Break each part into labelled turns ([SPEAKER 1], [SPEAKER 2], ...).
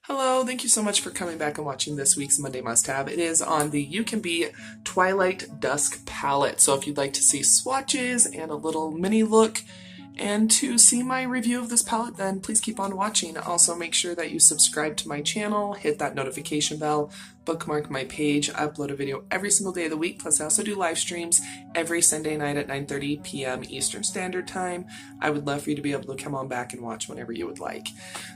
[SPEAKER 1] Hello, thank you so much for coming back and watching this week's Monday Must-Have. It is on the Ucanbe Twilight Dusk palette. So if you'd like to see swatches and a little mini look and to see my review of this palette, then please keep on watching. Also make sure that you subscribe to my channel, hit that notification bell, bookmark my page. I upload a video every single day of the week, plus I also do live streams every Sunday night at 9:30 p.m. Eastern Standard Time. I would love for you to be able to come on back and watch whenever you would like.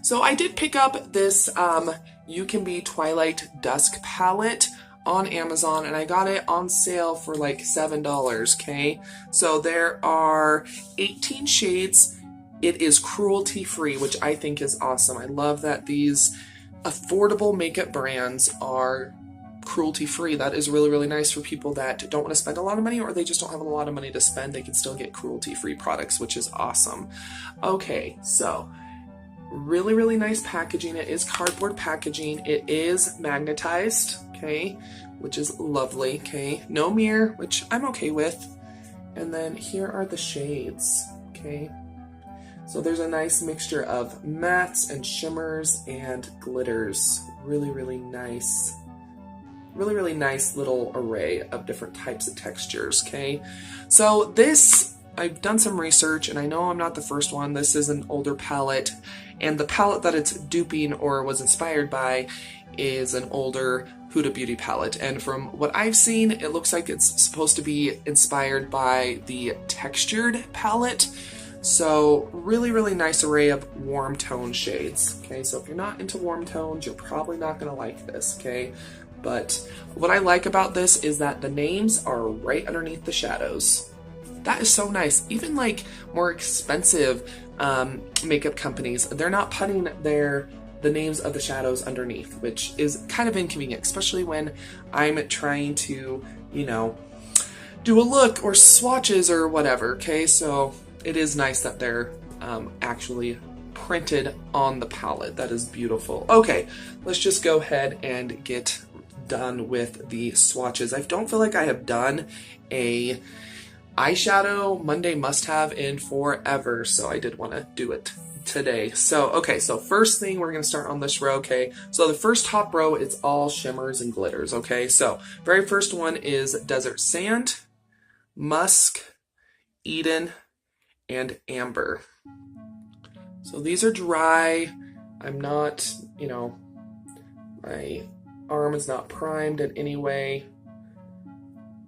[SPEAKER 1] So I did pick up this Ucanbe Twilight Dusk palette on Amazon, and I got it on sale for like $7, okay? So there are 18 shades. It is cruelty free, which I think is awesome. I love that these affordable makeup brands are cruelty free. That is really, really nice for people that don't want to spend a lot of money, or they just don't have a lot of money to spend. They can still get cruelty free products, which is awesome. Okay, so really, really nice packaging. It is cardboard packaging. It is magnetized, okay, which is lovely, okay. No mirror, which I'm okay with. And then here are the shades, okay. So there's a nice mixture of mattes and shimmers and glitters. Really, really nice. Really, really nice little array of different types of textures, okay. So this, I've done some research, and I know I'm not the first one. This is an older palette, and the palette that it's duping or was inspired by is an older Huda Beauty palette. And from what I've seen, it looks like it's supposed to be inspired by the textured palette. So really, really nice array of warm tone shades. Okay, so if you're not into warm tones, you're probably not gonna like this, okay? But what I like about this is that the names are right underneath the shadows. That is so nice. Even like more expensive makeup companies, they're not putting the names of the shadows underneath, which is kind of inconvenient, especially when I'm trying to, you know, do a look or swatches or whatever, okay? So it is nice that they're actually printed on the palette. That is beautiful. Okay, let's just go ahead and get done with the swatches. I don't feel like I have done a eyeshadow Monday must-have in forever, so I did want to do it today. So, okay, so first thing, we're going to start on this row, okay? So the first top row, it's all shimmers and glitters, okay? So, very first one is Desert Sand, Musk, Eden, and Amber. So these are dry. I'm not, you know, my arm is not primed in any way.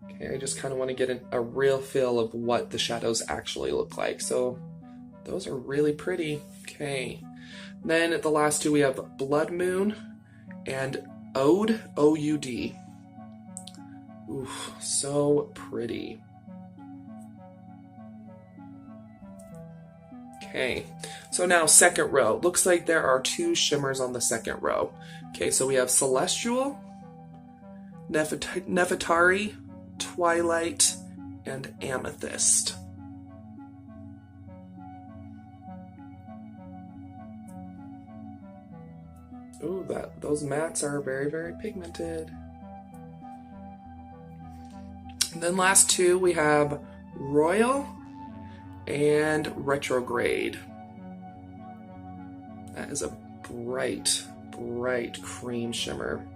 [SPEAKER 1] Okay, I just kind of want to get a real feel of what the shadows actually look like. So those are really pretty. Okay. Then the last two, we have Blood Moon and Ode, O-U-D. Oof, so pretty. Okay, so now second row. Looks like there are two shimmers on the second row. Okay, so we have Celestial, Nefertari, Twilight, and Amethyst. Ooh, those mattes are very, very pigmented. And then last two, we have Royal and Retrograde. That is a bright, bright cream shimmer.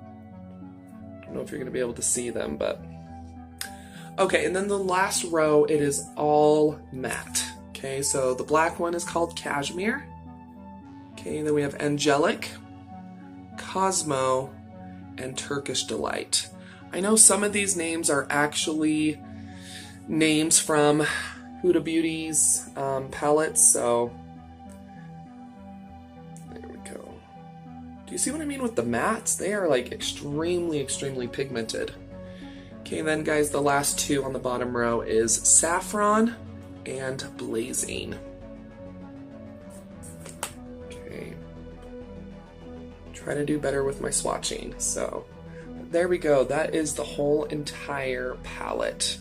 [SPEAKER 1] I don't know if you're going to be able to see them, but... Okay, and then the last row, it is all matte. Okay, so the black one is called Cashmere. Okay, then we have Angelic, Cosmo, and Turkish Delight. I know some of these names are actually names from Huda Beauty's palettes, so there we go. Do you see what I mean with the mattes? They are like extremely, extremely pigmented. Okay, then guys, the last two on the bottom row is Saffron and Blazing. Okay. Try to do better with my swatching. So there we go. That is the whole entire palette.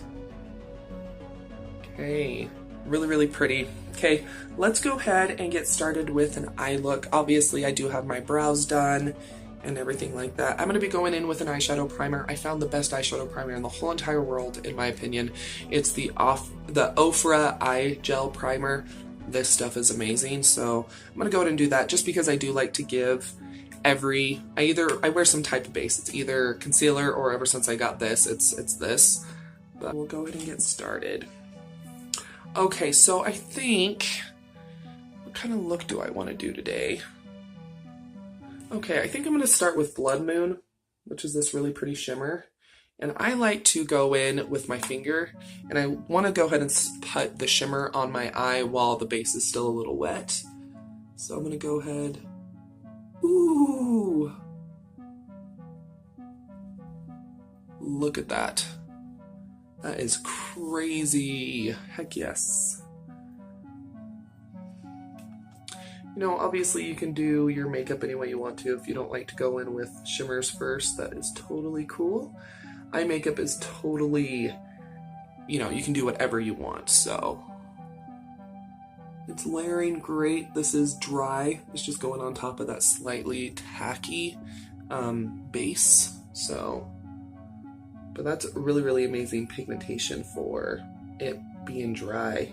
[SPEAKER 1] Okay, really, really pretty. Okay, let's go ahead and get started with an eye look. Obviously, I do have my brows done and everything like that. I'm going to be going in with an eyeshadow primer. I found the best eyeshadow primer in the whole entire world, in my opinion. It's the Ofra Eye Gel Primer. This stuff is amazing, so I'm going to go ahead and do that just because I do like to give I wear some type of base. It's either concealer or ever since I got this, it's this. But we'll go ahead and get started. Okay, so I think, what kind of look do I want to do today? Okay, I think I'm going to start with Blood Moon, which is this really pretty shimmer. And I like to go in with my finger, and I want to go ahead and put the shimmer on my eye while the base is still a little wet. So I'm going to go ahead. Ooh! Look at that. That is crazy. Heck yes. You know, obviously you can do your makeup any way you want to. If you don't like to go in with shimmers first, that is totally cool. Eye makeup is totally, you know, you can do whatever you want, so. It's layering great. This is dry. It's just going on top of that slightly tacky base, so. But that's really, really amazing pigmentation for it being dry.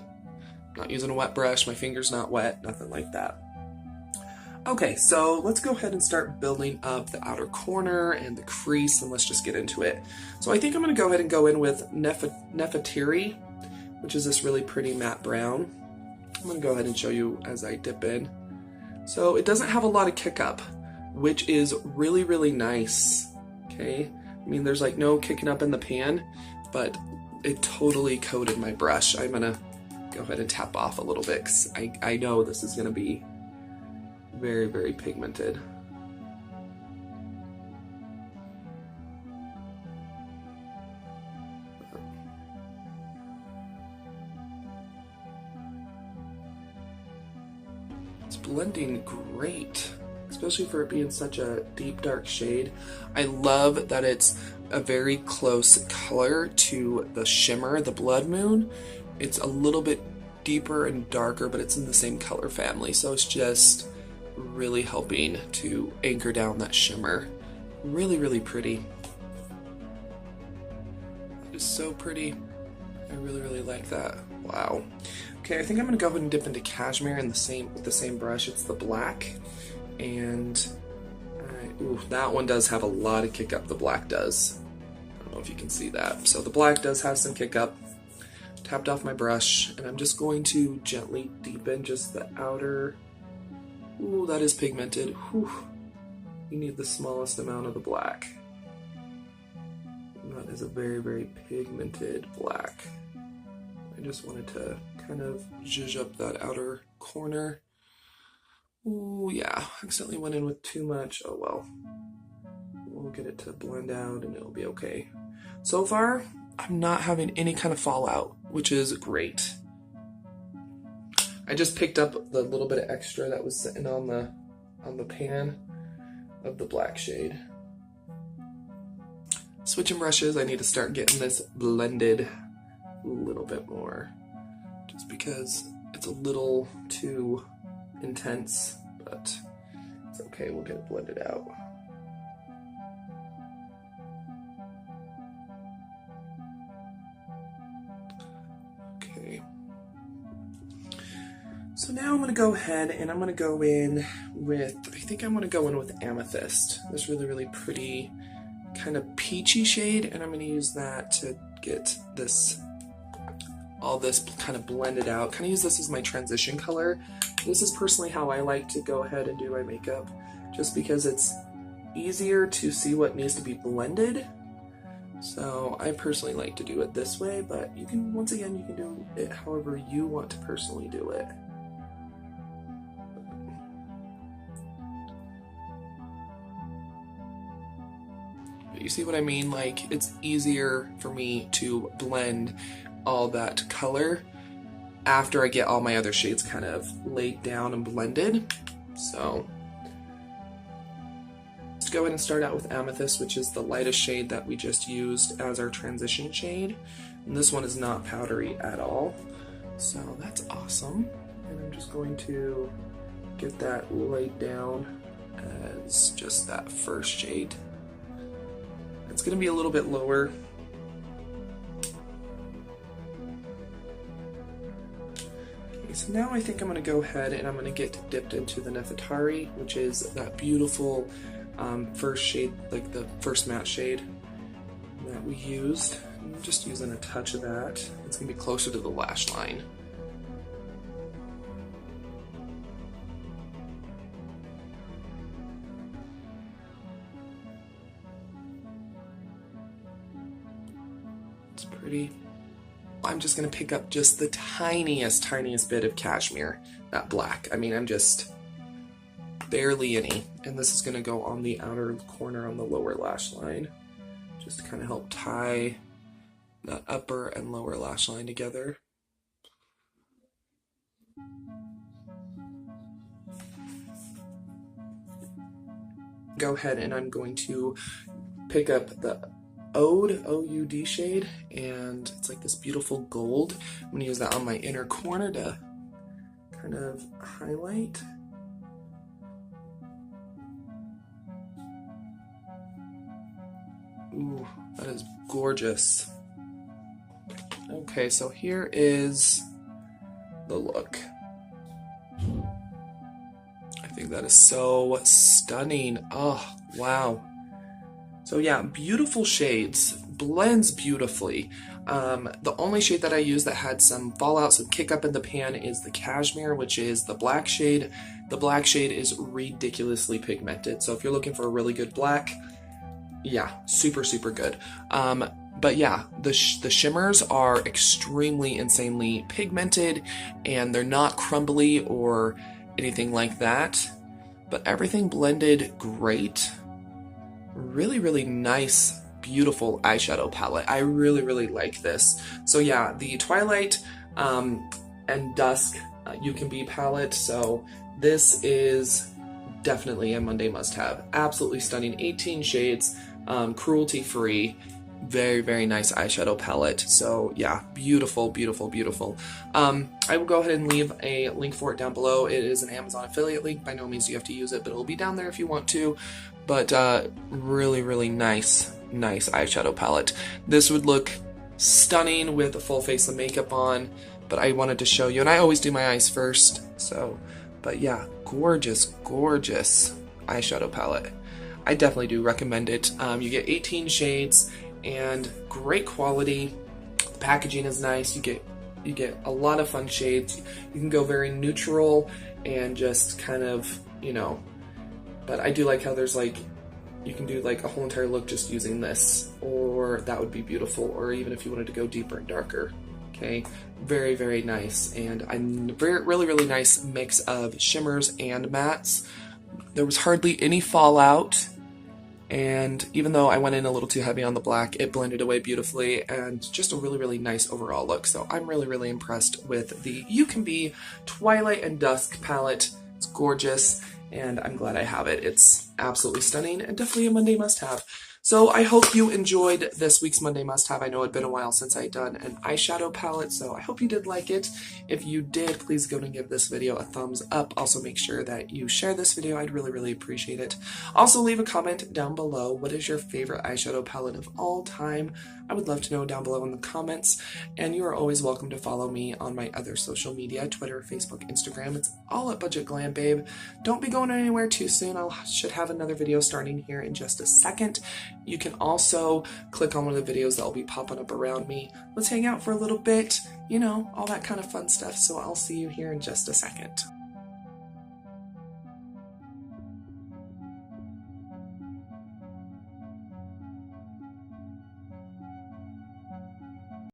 [SPEAKER 1] I'm not using a wet brush, my finger's not wet, nothing like that. Okay, so let's go ahead and start building up the outer corner and the crease, and let's just get into it. So I think I'm going to go ahead and go in with Nefertiti, which is this really pretty matte brown. I'm going to go ahead and show you as I dip in. So it doesn't have a lot of kick up, which is really, really nice, okay? I mean, there's like no kicking up in the pan, but it totally coated my brush. I'm gonna go ahead and tap off a little bit because I know this is gonna be very, very pigmented. It's blending great, especially for it being such a deep dark shade. I love that it's a very close color to the shimmer, the Blood Moon. It's a little bit deeper and darker, but it's in the same color family, so it's just really helping to anchor down that shimmer. Really, really pretty. It's so pretty. I really, really like that. Wow. Okay, I think I'm gonna go ahead and dip into Cashmere in with the same brush. It's the black. And ooh, that one does have a lot of kick up, the black does. I don't know if you can see that. So the black does have some kick up. Tapped off my brush, and I'm just going to gently deepen just the outer. Ooh, that is pigmented. Whew. You need the smallest amount of the black. And that is a very, very pigmented black. I just wanted to kind of zhuzh up that outer corner. Ooh, yeah, accidentally went in with too much. Oh well. We'll get it to blend out and it'll be okay. So far, I'm not having any kind of fallout, which is great. I just picked up the little bit of extra that was sitting on the pan of the black shade. Switching brushes, I need to start getting this blended a little bit more, just because it's a little too intense, but it's okay, we'll get it blended out. Okay. So now I'm going to go ahead and I'm going to go in with, I think I'm going to go in with Amethyst, this really, really pretty kind of peachy shade, and I'm going to use that to get this, all this kind of blended out. Kind of use this as my transition color. This is personally how I like to go ahead and do my makeup, just because it's easier to see what needs to be blended. So I personally like to do it this way, but you can, once again, you can do it however you want to personally do it. You see what I mean? Like, it's easier for me to blend all that color after I get all my other shades kind of laid down and blended. So let's go ahead and start out with Amethyst, which is the lightest shade that we just used as our transition shade. And this one is not powdery at all. So that's awesome. And I'm just going to get that laid down as just that first shade. It's going to be a little bit lower. Okay, So now I think I'm going to go ahead and I'm going to get dipped into the Nefertari, which is that beautiful first shade, like the first matte shade that we used. I'm just using a touch of that. It's going to be closer to the lash line. It's pretty. I'm just going to pick up just the tiniest bit of cashmere, that black. I mean, I'm just barely any. And this is going to go on the outer corner on the lower lash line, just to kind of help tie that upper and lower lash line together. Go ahead and I'm going to pick up the Ode, O-U-D shade, and it's like this beautiful gold. I'm going to use that on my inner corner to kind of highlight. Ooh, that is gorgeous. Okay, so here is the look. I think that is so stunning. Oh, wow. So yeah, beautiful shades, blends beautifully. The only shade that I used that had some fallout, some kick up in the pan is the cashmere, which is the black shade. The black shade is ridiculously pigmented. So if you're looking for a really good black, yeah, super good. But yeah, the shimmers are extremely insanely pigmented, and they're not crumbly or anything like that. But everything blended great. Really nice, beautiful eyeshadow palette. I really like this. So yeah, the Twilight and Dusk Ucanbe palette. So this is definitely a Monday must-have. Absolutely stunning. 18 shades, cruelty free. Very nice eyeshadow palette. So yeah, beautiful. I will go ahead and leave a link for it down below. It is an Amazon affiliate link. By no means do you have to use it, but it will be down there if you want to. But really nice eyeshadow palette. This would look stunning with a full face of makeup on, but I wanted to show you, and I always do my eyes first. So, but yeah, gorgeous eyeshadow palette. I definitely do recommend it. You get 18 shades and great quality. The packaging is nice. You get a lot of fun shades. You can go very neutral and just kind of, you know, but I do like how there's like, you can do like a whole entire look just using this, or that would be beautiful, or even if you wanted to go deeper and darker. Okay, very nice, and I'm really nice mix of shimmers and mattes. There was hardly any fallout, and even though I went in a little too heavy on the black, it blended away beautifully, and just a really nice overall look. So I'm really impressed with the Ucanbe Twilight and Dusk palette. It's gorgeous, and I'm glad I have it. It's absolutely stunning and definitely a Monday must-have. So I hope you enjoyed this week's Monday must-have. I know it'd been a while since I'd done an eyeshadow palette, so I hope you did like it. If you did, please go and give this video a thumbs up. Also make sure that you share this video. I'd really appreciate it. Also leave a comment down below. What is your favorite eyeshadow palette of all time? I would love to know down below in the comments. And you are always welcome to follow me on my other social media, Twitter, Facebook, Instagram. It's all at Budget Glam Babe. Don't be going anywhere too soon. I should have another video starting here in just a second. You can also click on one of the videos that will be popping up around me. Let's hang out for a little bit, you know, all that kind of fun stuff. So I'll see you here in just a second.